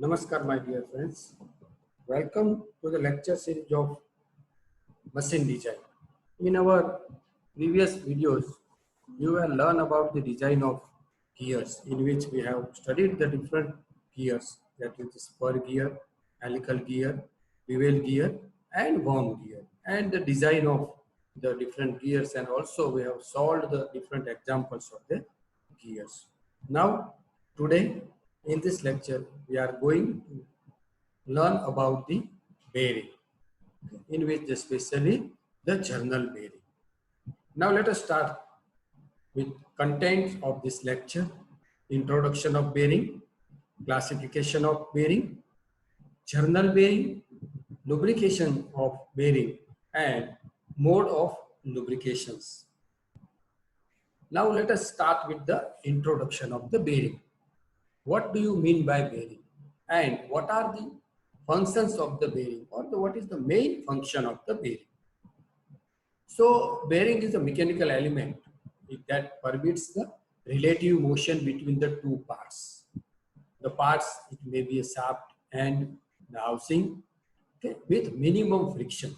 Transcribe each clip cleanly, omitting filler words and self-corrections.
Namaskar, my dear friends. Welcome to the lecture series of machine design. In our previous videos, you will learn about the design of gears, in which we have studied the different gears, that is the spur gear, helical gear, bevel gear, and worm gear, and the design of the different gears, and also we have solved the different examples of the gears. Now, today in this lecture, we are going to learn about the bearing, in which especially the journal bearing. Now let us start with contents of this lecture: introduction of bearing, classification of bearing, journal bearing, lubrication of bearing, and mode of lubrications. Now let us start with the introduction of the bearing. What do you mean by bearing? And what are the functions of the bearing, or what is the main function of the bearing? So bearing is a mechanical element that permits the relative motion between the two parts. The parts, it may be a shaft and the housing, okay, with minimum friction.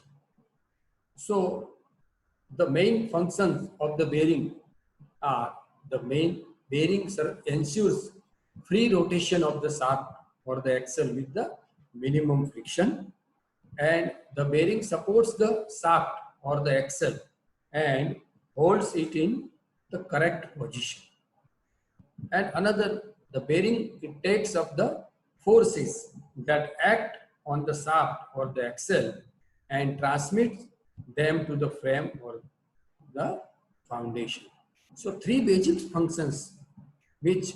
So the main functions of the bearing are: the main bearing ensures free rotation of the shaft or the axle with the minimum friction, and the bearing supports the shaft or the axle and holds it in the correct position. And another, the bearing, it takes up the forces that act on the shaft or the axle and transmits them to the frame or the foundation. So three basic functions, which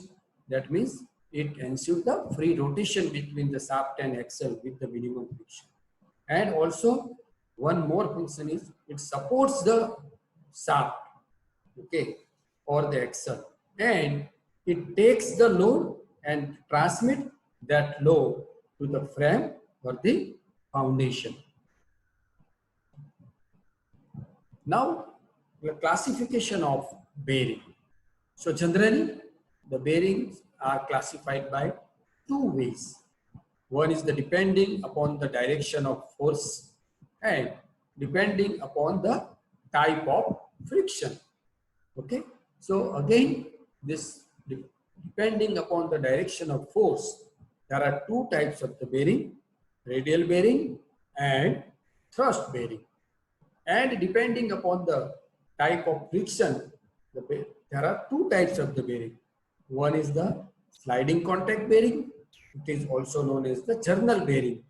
that means it ensures the free rotation between the shaft and axle with the minimum friction. And also one more function is it supports the shaft, okay, or the axle, and it takes the load and transmit that load to the frame or the foundation. Now, the classification of bearing. So generally, the bearings are classified by two ways. One is the depending upon the direction of force and depending upon the type of friction. Okay. So again, this depending upon the direction of force, there are two types of the bearing: radial bearing and thrust bearing. And depending upon the type of friction, there are two types of the bearing. One is the sliding contact bearing, it is also known as the journal bearing,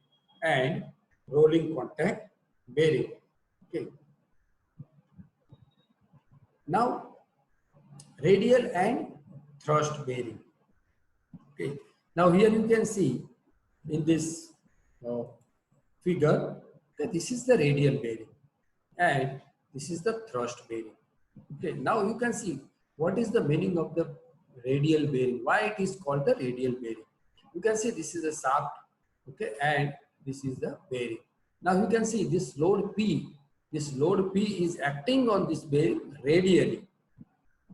and rolling contact bearing. Okay. Now, radial and thrust bearing. Okay. Now here you can see in this figure that this is the radial bearing and this is the thrust bearing. Okay. Now you can see what is the meaning of the radial bearing, why it is called the radial bearing. You can see this is a shaft, okay, and this is the bearing. Now you can see this load P is acting on this bearing radially.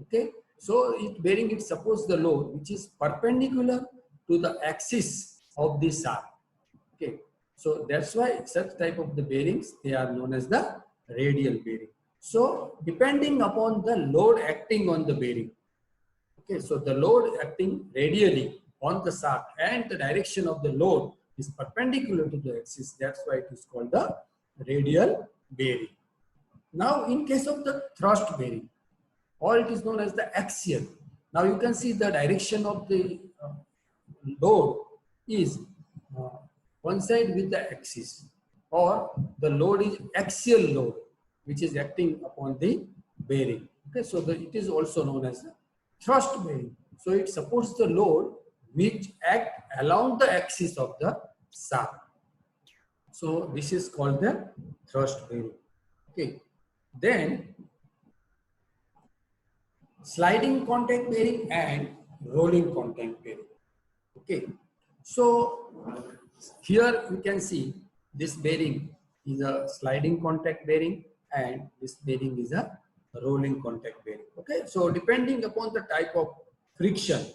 Okay, so bearing, it supports the load which is perpendicular to the axis of the shaft. Okay, so that's why such type of the bearings, they are known as the radial bearing. So depending upon the load acting on the bearing, okay, so the load acting radially on the shaft and the direction of the load is perpendicular to the axis, that's why it is called the radial bearing. Now in case of the thrust bearing, or it is known as the axial, now you can see the direction of the load is one side with the axis, or the load is axial load which is acting upon the bearing. Okay, so it is also known as the thrust bearing. So it supports the load which act along the axis of the shaft. So this is called the thrust bearing. Okay, then sliding contact bearing and rolling contact bearing. Okay, so here you can see this bearing is a sliding contact bearing and this bearing is a rolling contact bearing. Okay, so depending upon the type of friction,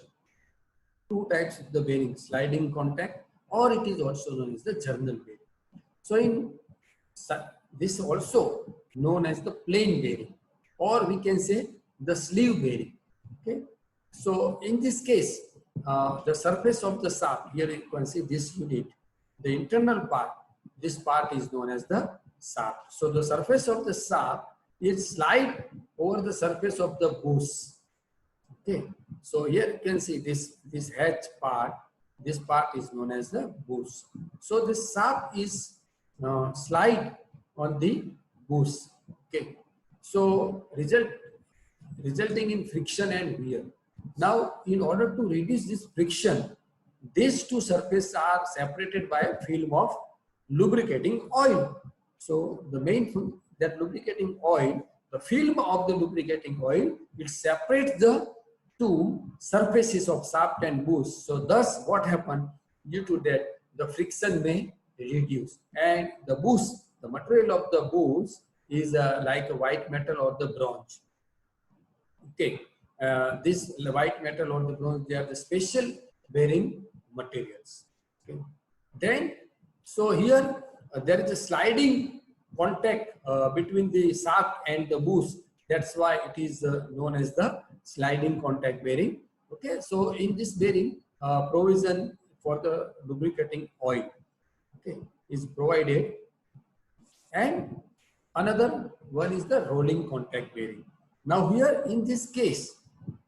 two types of the bearing, sliding contact or it is also known as the journal bearing. So in this also known as the plain bearing, or we can say the sleeve bearing. Okay. So in this case, the surface of the shaft, here you can see this unit, the internal part, this part is known as the shaft. So the surface of the shaft is slide over the surface of the bush. Okay. So here you can see this hedge part, this part is known as the bush. So this shaft is slide on the bush. Okay. So resulting in friction and wear. Now, in order to reduce this friction, these two surfaces are separated by a film of lubricating oil. So the main thing, that lubricating oil, the film of the lubricating oil, it separates the two surfaces of shaft and bush. So thus what happened, due to that the friction may reduce, and the bush, the material of the bush is like a white metal or the bronze. Okay, this white metal or the bronze, they are the special bearing materials. Okay. Then, so here there is a sliding contact between the shaft and the bush. That's why it is known as the sliding contact bearing. Okay, so in this bearing, provision for the lubricating oil, okay, is provided, and another one is the rolling contact bearing. Now here in this case,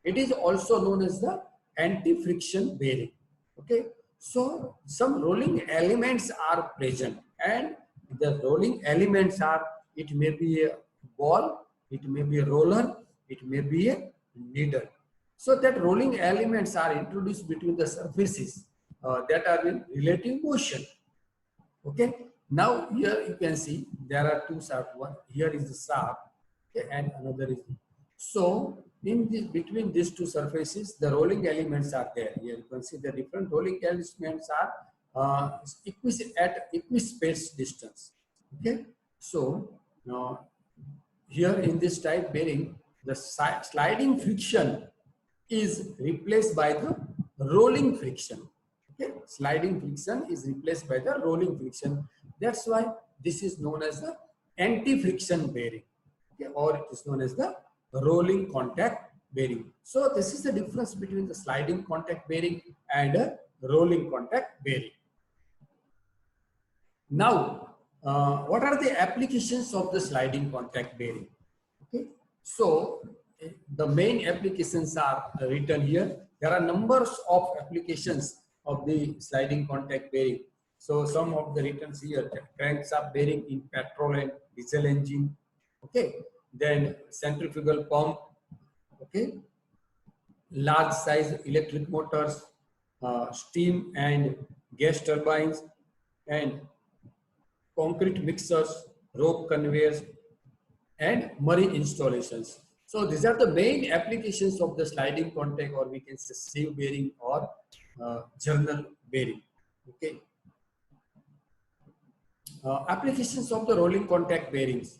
it is also known as the anti-friction bearing. Okay, so some rolling elements are present, and the rolling elements are, it may be a ball, it may be a roller, it may be a needle. So that rolling elements are introduced between the surfaces that are in relative motion. Okay. Now here you can see there are two shafts. One here is the shaft, okay, and another is. So in this, between these two surfaces, the rolling elements are there. Here you can see the different rolling elements are at equispaced distance. Okay. So now here in this type bearing, the sliding friction is replaced by the rolling friction. Okay, sliding friction is replaced by the rolling friction. That's why this is known as the anti-friction bearing. Okay, or it is known as the rolling contact bearing. So this is the difference between the sliding contact bearing and a rolling contact bearing. Now, what are the applications of the sliding contact bearing? Okay, so the main applications are written here. There are numbers of applications of the sliding contact bearing. So some of the written here: crankshaft bearing in petrol and diesel engine. Okay, then centrifugal pump. Okay, large size electric motors, steam and gas turbines, and concrete mixers, rope conveyors, and marine installations. So these are the main applications of the sliding contact, or we can say sleeve bearing or journal bearing. Okay. Applications of the rolling contact bearings: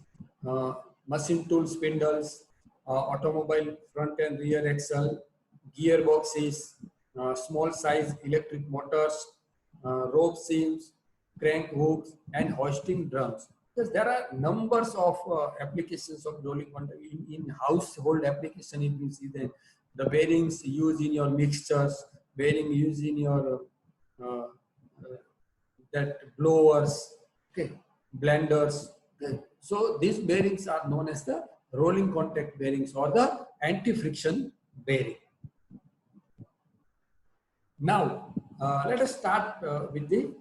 machine tool spindles, automobile front and rear axle, gearboxes, small size electric motors, rope seams, crank hooks, and hoisting drums. Because there are numbers of applications of rolling contact in household application. If you see the bearings used in your mixtures, bearing used in your that blowers, okay, blenders. Okay. So these bearings are known as the rolling contact bearings or the anti-friction bearing. Now, let us start with the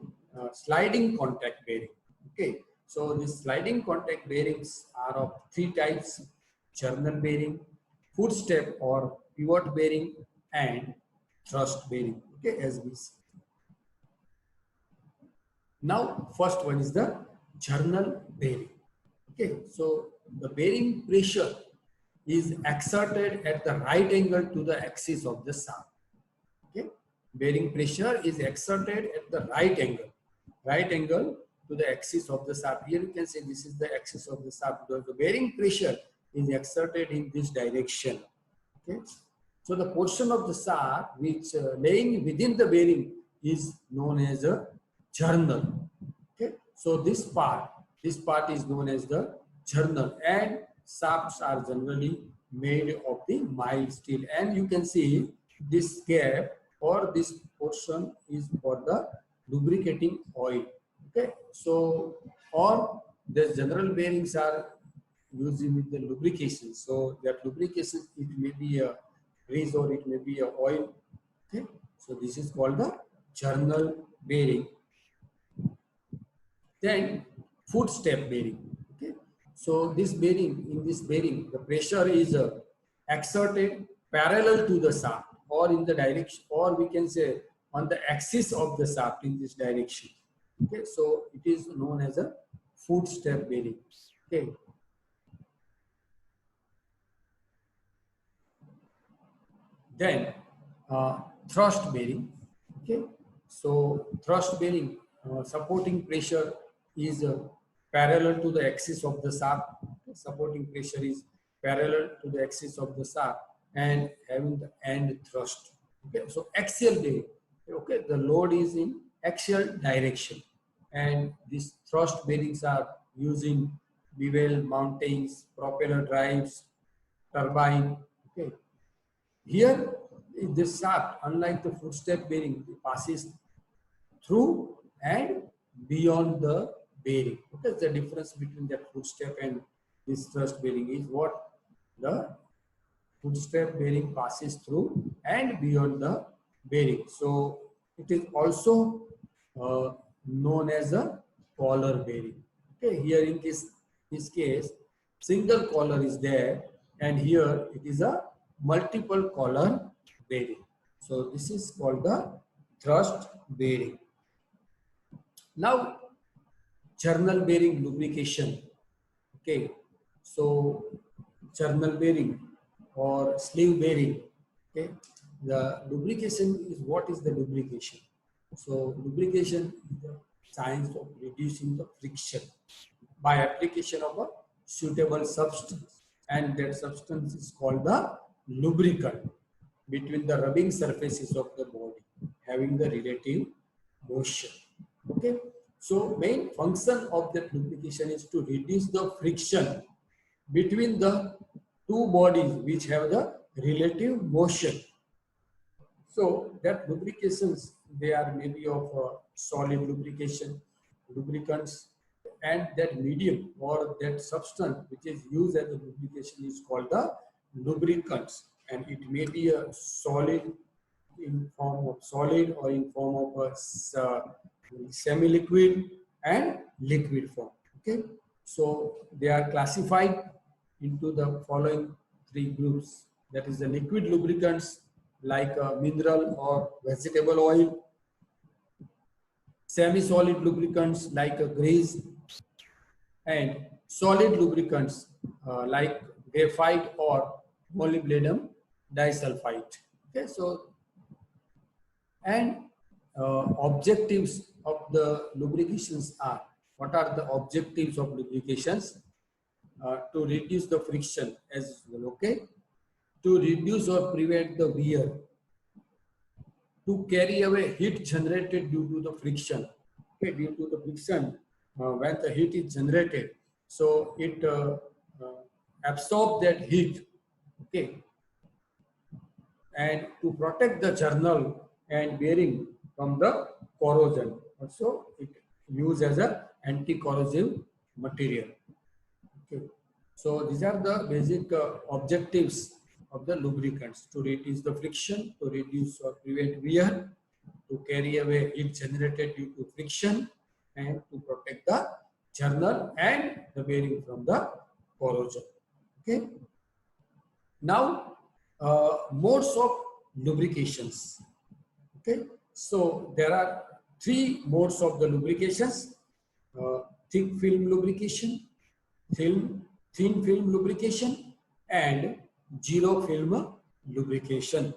sliding contact bearing. Okay, so the sliding contact bearings are of three types: journal bearing, footstep or pivot bearing, and thrust bearing. Okay, as we see. Now, first one is the journal bearing. Okay, so the bearing pressure is exerted at the right angle to the axis of the shaft. Okay, bearing pressure is exerted at the right angle to the axis of the shaft. Here you can say this is the axis of the shaft because the bearing pressure is exerted in this direction. Okay, so the portion of the shaft which laying within the bearing is known as a journal. Okay, so this part is known as the journal, and shafts are generally made of the mild steel, and you can see this gap or this portion is for the lubricating oil. Okay, so or the general bearings are using with the lubrication, so that lubrication, it may be a grease or it may be a oil. Okay, so this is called the journal bearing. Then footstep bearing. Okay, so this bearing, in this bearing, the pressure is exerted parallel to the shaft or in the direction, or we can say on the axis of the shaft in this direction. Okay, so it is known as a footstep bearing. Okay, then thrust bearing. Okay, so thrust bearing, supporting pressure is parallel to the axis of the shaft. Supporting pressure is parallel to the axis of the shaft and having the end thrust. Okay, so axial bearing. Okay, the load is in axial direction, and these thrust bearings are used in bevel mountings, propeller drives, turbine. Okay, here, this shaft, unlike the footstep bearing, it passes through and beyond the bearing. What is the difference between that footstep and this thrust bearing is what the footstep bearing passes through and beyond the bearing. So it is also known as a collar bearing. Okay, here in this case, single collar is there, and here it is a multiple collar bearing. So this is called the thrust bearing. Now, journal bearing lubrication. Okay, so journal bearing or sleeve bearing. Okay, the lubrication is, what is the lubrication? So lubrication is the science of reducing the friction by application of a suitable substance, and that substance is called the lubricant between the rubbing surfaces of the body having the relative motion. Okay, so main function of that lubrication is to reduce the friction between the two bodies which have the relative motion. So that lubrications, they are maybe of solid lubricants, and that medium or that substance which is used as a lubrication is called the lubricants, and it may be a solid in form of solid or in form of a semi-liquid and liquid form. Okay, so they are classified into the following three groups. That is the liquid lubricants like mineral or vegetable oil, semi-solid lubricants like grease, and solid lubricants like graphite or molybdenum disulfide. Okay, so and objectives of the lubrications are, what are the objectives of lubrications? To reduce the friction as well. Okay, to reduce or prevent the wear, to carry away heat generated due to the friction. Okay, due to the friction, when the heat is generated, so it absorbs that heat. Okay, and to protect the journal and bearing from the corrosion. Also, it used as a anti-corrosive material. Okay, so these are the basic objectives of the lubricants: to reduce the friction, to reduce or prevent wear, to carry away heat generated due to friction, and to protect the journal and the bearing from the corrosion. Okay. Now, modes of lubrications. Okay, so there are three modes of the lubrications: thick film lubrication, thin film lubrication, and zero film lubrication.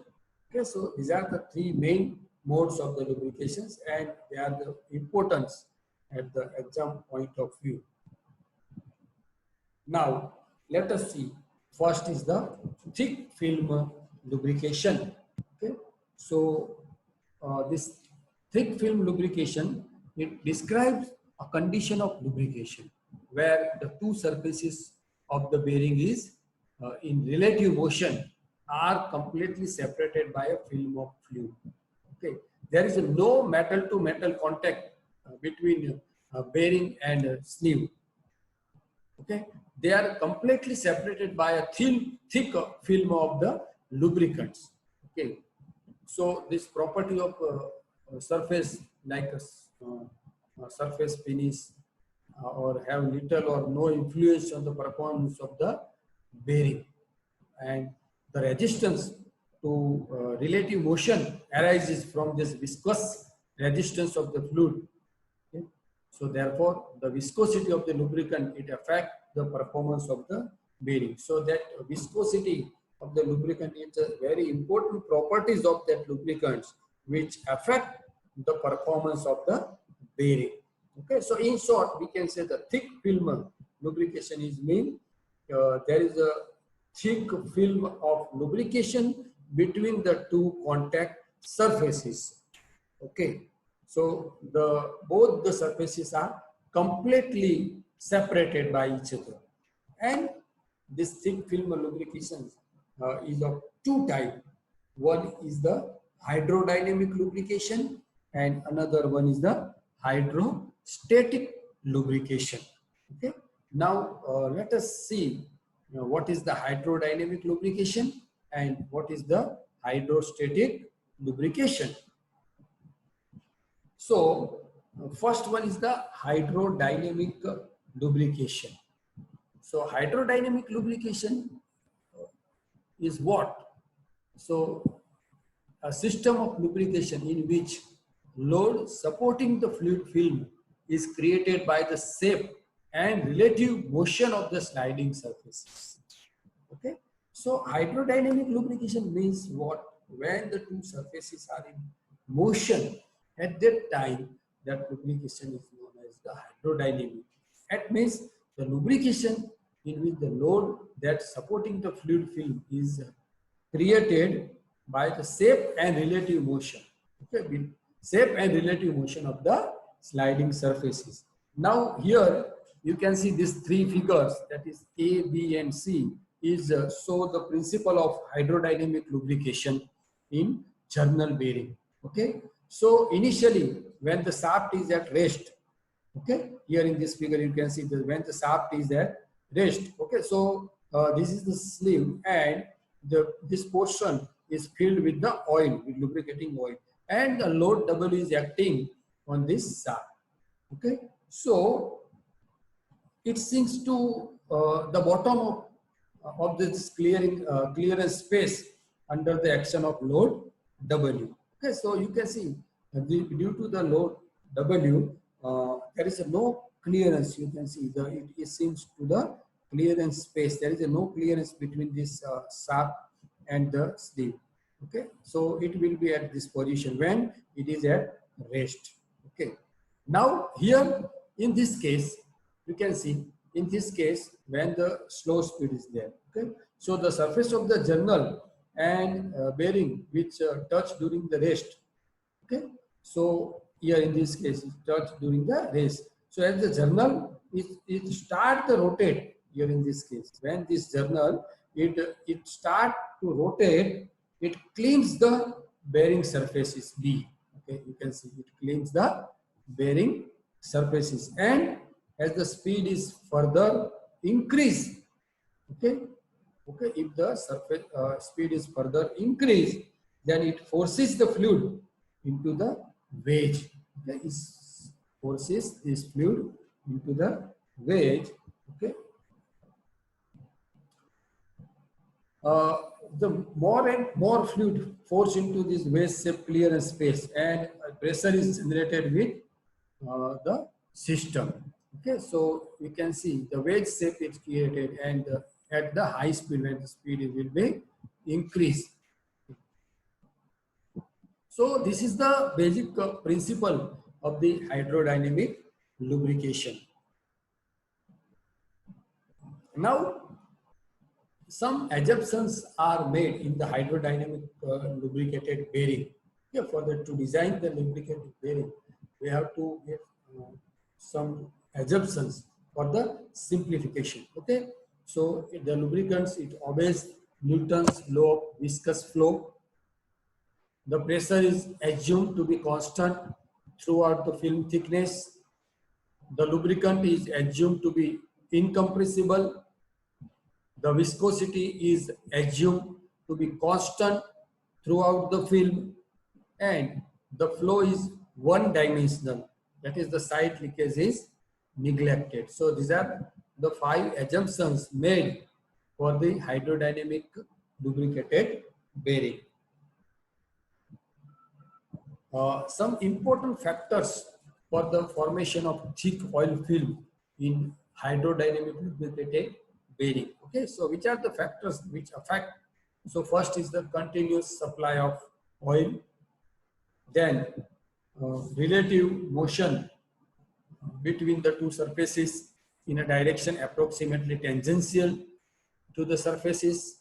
Okay, so these are the three main modes of the lubrications, and they are the importance at the exam point of view. Now, let us see. First is the thick film lubrication. Okay, so this thick film lubrication it describes a condition of lubrication where the two surfaces of the bearing is in relative motion are completely separated by a film of fluid. Okay, there is no metal to metal contact between bearing and sleeve. Okay, they are completely separated by a thick film of the lubricants. Okay, so this property of surface like a surface finish or have little or no influence on the performance of the bearing, and the resistance to relative motion arises from this viscous resistance of the fluid. Okay. So therefore, the viscosity of the lubricant, it affects the performance of the bearing. So that viscosity of the lubricant is a very important properties of that lubricants which affect the performance of the bearing. Okay, so in short, we can say the thick film lubrication is mean there is a thick film of lubrication between the two contact surfaces. Okay, so both the surfaces are completely separated by each other, and this thick film lubrication is of two types. One is the hydrodynamic lubrication and another one is the hydrostatic lubrication. Okay, now let us see what is the hydrodynamic lubrication and what is the hydrostatic lubrication. So first one is the hydrodynamic lubrication. So hydrodynamic lubrication is what? So a system of lubrication in which load supporting the fluid film is created by the shape and relative motion of the sliding surfaces. Okay, so hydrodynamic lubrication means what? When the two surfaces are in motion, at that time that lubrication is known as the hydrodynamic. That means the lubrication in which the load that supporting the fluid film is created by the shape and relative motion. Okay, shape and relative motion of the sliding surfaces. Now here you can see these three figures, that is A, B and C, is show the principle of hydrodynamic lubrication in journal bearing. Okay, so initially when the shaft is at rest, okay, here in this figure you can see that when the shaft is at rest. Okay, so this is the sleeve and this portion is filled with the oil, with lubricating oil, and the load W is acting on this shaft. Okay, so it sinks to the bottom of this clearance space under the action of load W. Okay, so you can see due to the load W, there is no clearance. You can see it sinks to the clearance space. There is no clearance between this shaft and the sleeve. Okay, so it will be at this position when it is at rest. Okay, now here in this case you can see in this case when the slow speed is there. Okay, so the surface of the journal and bearing which touch during the rest. Okay, so here in this case it touch during the rest. So as the journal it start to rotate, here in this case when this journal it start to rotate, it cleans the bearing surfaces B. Okay, you can see it cleans the bearing surfaces, and as the speed is further increased, okay, if the surface speed is further increased, then it forces the fluid into the wedge. That is, forces this fluid into the wedge. Okay, the more and more fluid forced into this wedge shape clearance space, and pressure is generated with the system. Okay, so you can see the wedge shape is created, and at the high speed when the speed will be increased. So this is the basic principle of the hydrodynamic lubrication. Now some assumptions are made in the hydrodynamic lubricated bearing. Okay, for to design the lubricated bearing, we have to get some assumptions for the simplification. Okay, so the lubricants, it obeys Newton's law of viscous flow. The pressure is assumed to be constant throughout the film thickness. The lubricant is assumed to be incompressible. The viscosity is assumed to be constant throughout the film, and the flow is one dimensional. That is, the side leakage is neglected. So these are the 5 assumptions made for the hydrodynamic lubricated bearing. Some important factors for the formation of thick oil film in hydrodynamic lubricated bearing. Okay, so which are the factors which affect? So first is the continuous supply of oil, then relative motion between the two surfaces in a direction approximately tangential to the surfaces,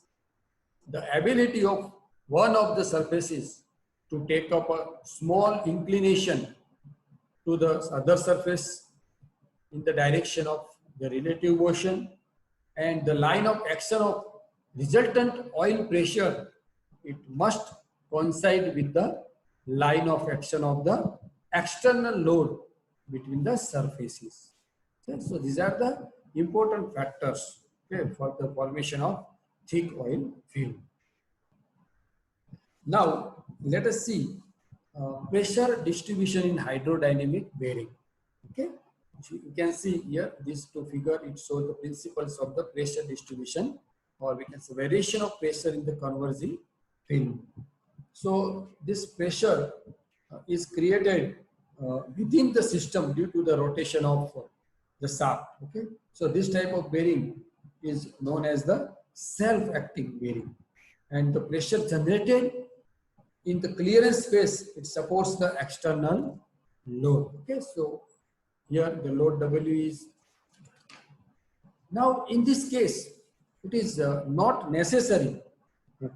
the ability of one of the surfaces to take up a small inclination to the other surface in the direction of the relative motion, and the line of action of resultant oil pressure, it must coincide with the line of action of the external load between the surfaces. Okay, so these are the important factors, okay, for the formation of thick oil film. Now let us see pressure distribution in hydrodynamic bearing. Okay, so you can see here this two figure, it shows the principles of the pressure distribution, or we can say variation of pressure in the converging film. So this pressure is created within the system due to the rotation of the shaft. Okay, so this type of bearing is known as the self-acting bearing, and the pressure generated in the clearance space, it supports the external load. Okay, so here the load W is. Now in this case, it is not necessary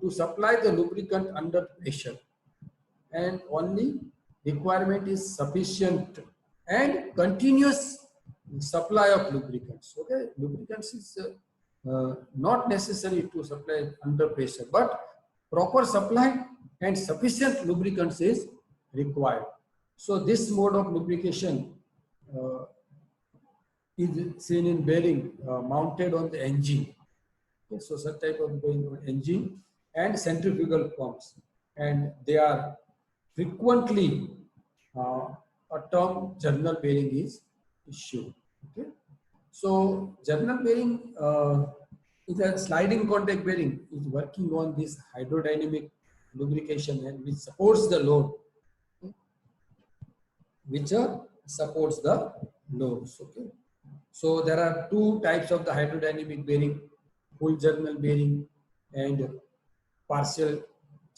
to supply the lubricant under pressure, and only requirement is sufficient and continuous supply of lubricants. Okay, lubricants is not necessary to supply under pressure, but proper supply and sufficient lubricants is required. So this mode of lubrication is seen in bearing mounted on the engine. Okay, so such type of bearing on engine and centrifugal pumps, and they are frequently a term journal bearing is issued. Okay, so journal bearing is a sliding contact bearing, is working on this hydrodynamic lubrication and which supports the load, okay, which supports the loads. Okay, so there are two types of the hydrodynamic bearing: full journal bearing and partial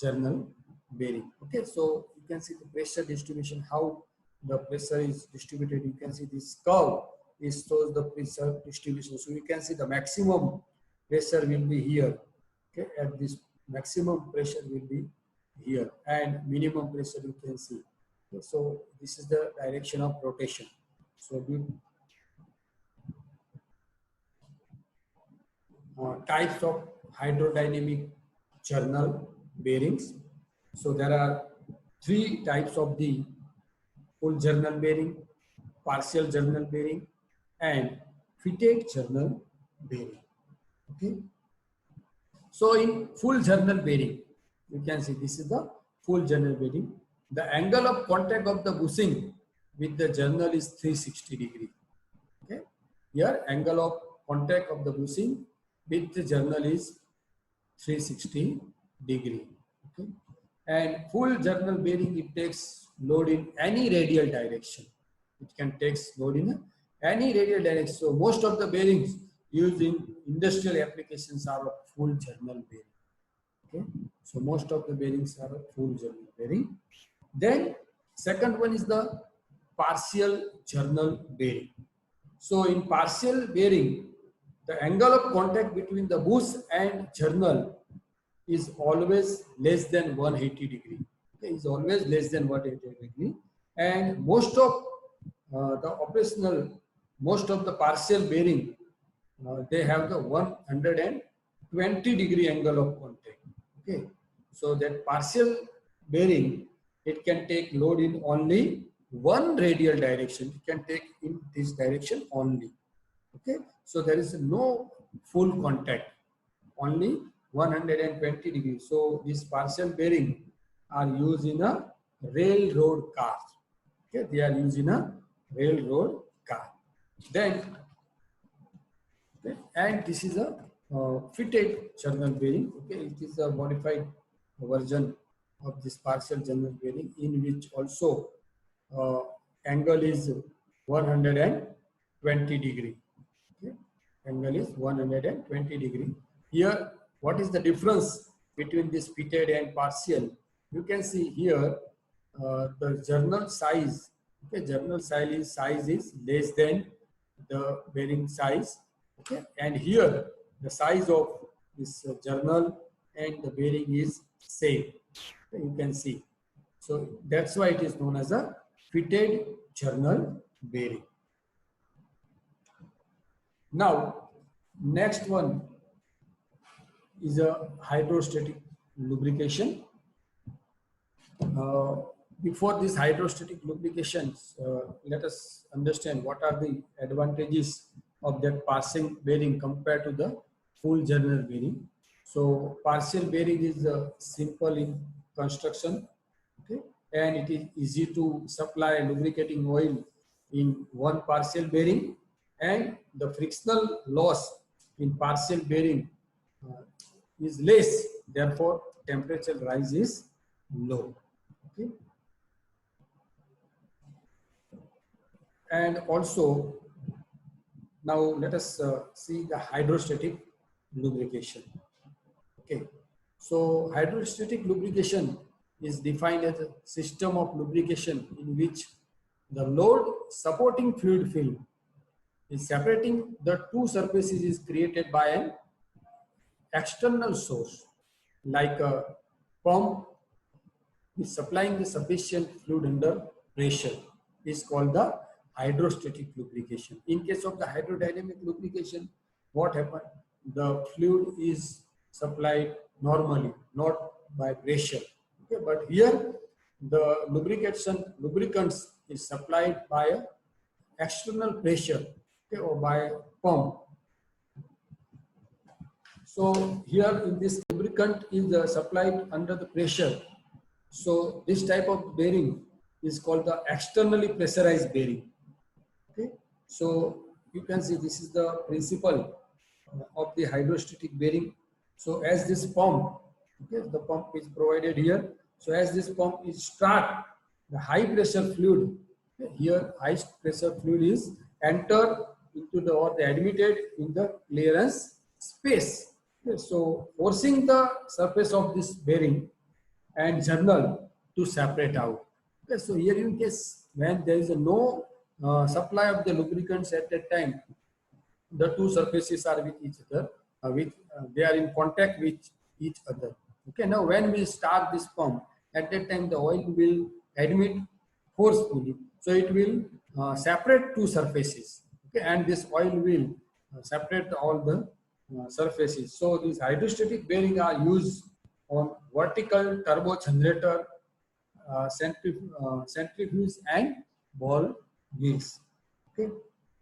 journal bearing. Okay, so you can see the pressure distribution, how the pressure is distributed. You can see this curve is shows the pressure distribution. So you can see the maximum pressure will be here. Okay, at this maximum pressure will be here, and minimum pressure you can see. Okay, so this is the direction of rotation. So types of hydrodynamic journal bearings. So there are 3 types of the full journal bearing, partial journal bearing, and fitted journal bearing. Okay, so in full journal bearing, you can see this is the full journal bearing. The angle of contact of the bushing with the journal is 360 degree. Okay, here angle of contact of the bushing with the journal is 360 degree. Okay, and full journal bearing, it takes load in any radial direction. It can take load in any radial direction. So most of the bearings used in industrial applications are of full journal bearing. Okay, so most of the bearings are of full journal bearing. Then second one is the partial journal bearing. So in partial bearing, the angle of contact between the bush and journal is always less than 180 degree. Okay, is always less than 180 degree, and most of most of the partial bearing, they have the 120-degree angle of contact. Okay, so that partial bearing, it can take load in only one radial direction. It can take in this direction only. Okay, so there is no full contact, only 120 degrees. So these partial bearing are used in a railroad car. Okay, they are used in a railroad car. Then, okay, and this is a fitted journal bearing. Okay, it is a modified version of this partial journal bearing, in which also angle is 120 degree. Okay, angle is 120 degree. Here, what is the difference between this fitted and partial? You can see here the journal size. Okay, journal size is less than the bearing size. Okay, and here the size of this journal and the bearing is same. Okay, you can see. So that's why it is known as a fitted journal bearing. Now, next one is a hydrostatic lubrication. Before this hydrostatic lubrications, let us understand what are the advantages of that partial bearing compared to the full journal bearing. So partial bearing is simple in construction, okay, and it is easy to supply lubricating oil in one partial bearing, and the frictional loss in partial bearing is less, therefore temperature rise is low. Okay. And also, now let us see the hydrostatic lubrication. Okay, so hydrostatic lubrication is defined as a system of lubrication in which the load supporting fluid film is separating the two surfaces is created by an external source, like a pump is supplying the sufficient fluid under pressure, is called the hydrostatic lubrication. In case of the hydrodynamic lubrication, what happened? The fluid is supplied normally, not by pressure. Okay, but here the lubricants is supplied by a external pressure, okay, or by pump. So here in this lubricant is supplied under the pressure. So this type of bearing is called the externally pressurized bearing. Okay, so you can see this is the principle of the hydrostatic bearing. So as this pump, okay, the pump is provided here. So as this pump is start, the high pressure fluid, okay, here high pressure fluid is enter into the or admitted in the clearance space. Okay, so forcing the surface of this bearing and journal to separate out. Okay, so here in case when there is no supply of the lubricants at that time, the two surfaces are with each other, they are in contact with each other. Okay, now when we start this pump, at that time the oil will admit forcefully, so it will separate two surfaces. Okay, and this oil will separate all the surfaces. So these hydrostatic bearing are used on vertical turbo generator, centrifuge and ball mills. Okay,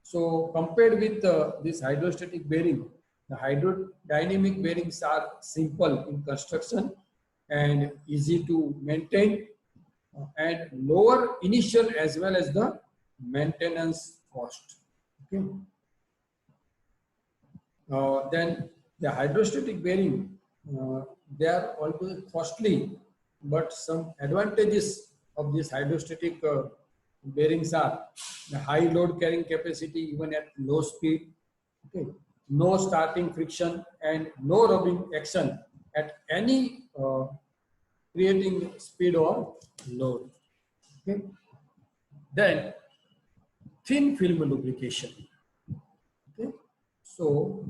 so compared with this hydrostatic bearing, the hydrodynamic bearings are simple in construction and easy to maintain and lower initial as well as the maintenance cost. Okay. Then the hydrostatic bearing, they are although costly, but some advantages of this hydrostatic bearings are the high load carrying capacity even at low speed, okay, no starting friction and no rubbing action at any creating speed or load. Okay. Then thin film lubrication. Okay. So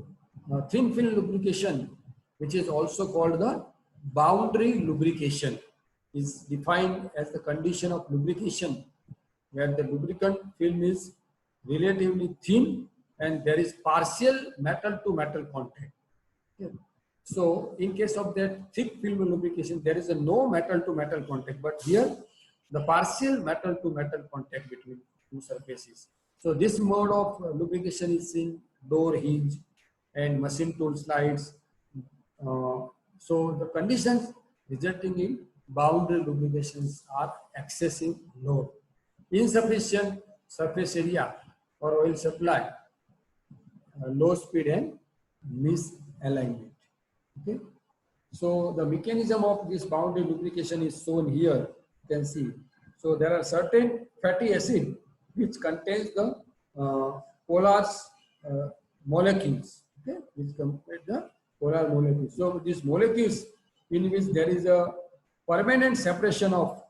thin film lubrication, which is also called the boundary lubrication, is defined as the condition of lubrication where the lubricant film is relatively thin and there is partial metal to metal contact. Okay. So in case of that thick film lubrication, there is a no metal to metal contact, but here the partial metal to metal contact between two surfaces. So this mode of lubrication is in door hinge and machine tool slides. So the conditions resulting in boundary lubrications are excessive load, insufficient surface area or oil supply, low speed and misalignment. Okay. So the mechanism of this boundary lubrication is shown here. You can see. So there are certain fatty acid which contains the polar molecules. Okay, which contain the polar molecules. So these molecules in which there is a permanent separation of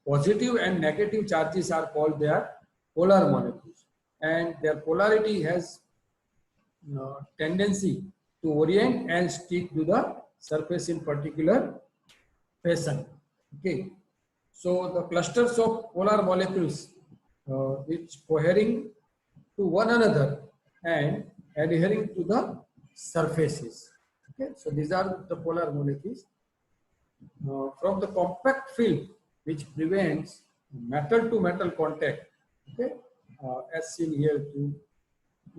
positive and negative charges are called their polar molecules, and their polarity has tendency to orient and stick to the surface in particular fashion. Okay, so the clusters of polar molecules which cohering to one another and adhering to the surfaces. Okay, so these are the polar molecules. From the compact film which prevents metal to metal contact. Okay, as seen here too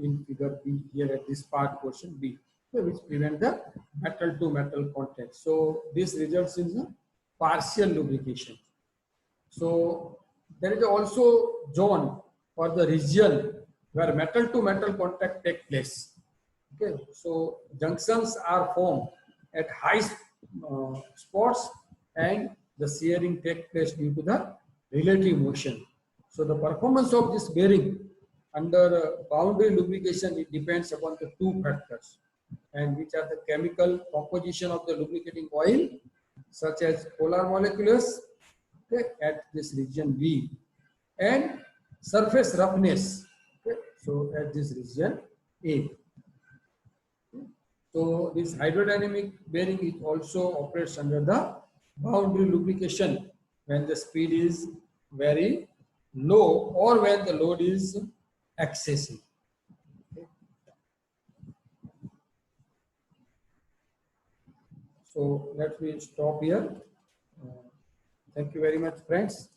in figure B here at this part portion B, okay, which prevent the metal to metal contact. So this results in the partial lubrication. So there is also zone or the region where metal to metal contact take place. Okay, so junctions are formed at high spots and the shearing takes place due to the relative motion. So the performance of this bearing under boundary lubrication, it depends upon the two factors, and which are the chemical composition of the lubricating oil, such as polar molecules, okay, at this region B, and surface roughness, okay, so at this region A. So this hydrodynamic bearing it also operates under the boundary lubrication when the speed is very low or when the load is excessive. Okay. So let me stop here. Thank you very much, friends.